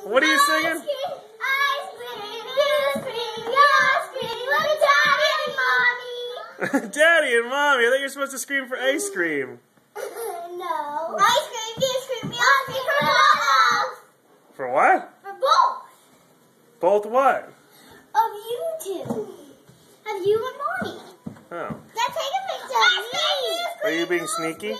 What are you singing? Ice cream, you scream, you scream, what Daddy and Mommy. Daddy and Mommy, I thought you were supposed to scream for ice cream. No. Ice cream, you scream, you scream for both. For what? For both. Both what? Of you two. Of you and Mommy. Oh. Let's take a picture of me. Are you being sneaky? Yeah.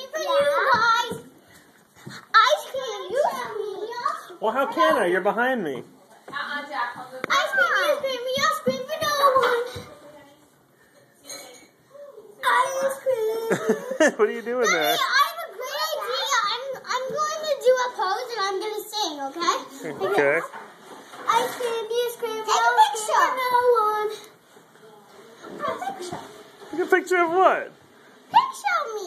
Ice cream, you scream. Well, how can I? You're behind me. Jack. Ice cream, you scream for no one. Ice cream. What are you doing there? I have a great idea. I'm going to do a pose and I'm going to sing, okay? Okay. Ice cream, you scream, take a picture. No one. A picture. Take a picture of what? Picture of me.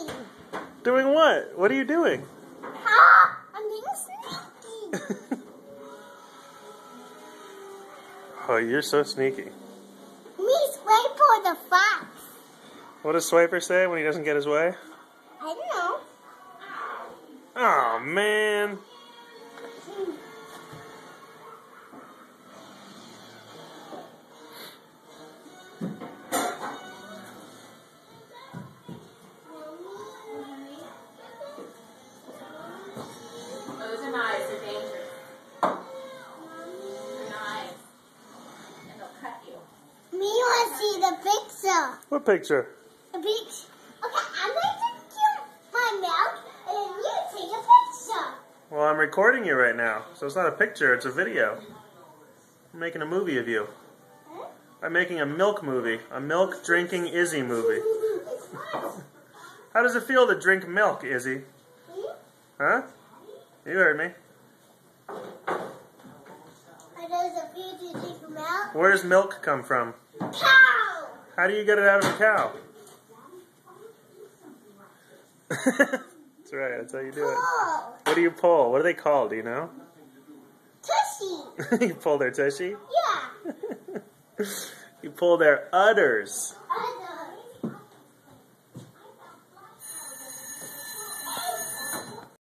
Doing what? What are you doing? I'm being sneaky. Oh, you're so sneaky. Me wait for the fox. What does Swiper say when he doesn't get his way? I don't know. Oh, man. Those are knives, they're dangerous. They're knives. And they'll cut you. Me want to see the picture. What picture? The picture. Okay, I'm going to give my mouth and then you take a picture. Well, I'm recording you right now, so it's not a picture, it's a video. I'm making a movie of you. Huh? I'm making a milk movie. A milk drinking Izzy movie. How does it feel to drink milk, Izzy? Huh? You heard me. How does it feel to take them out? Where does milk come from? Cow! How do you get it out of a cow? That's right, that's how you do it. Pull. What do you pull? What are they called, do you know? Tushy. You pull their tushy? Yeah. You pull their udders.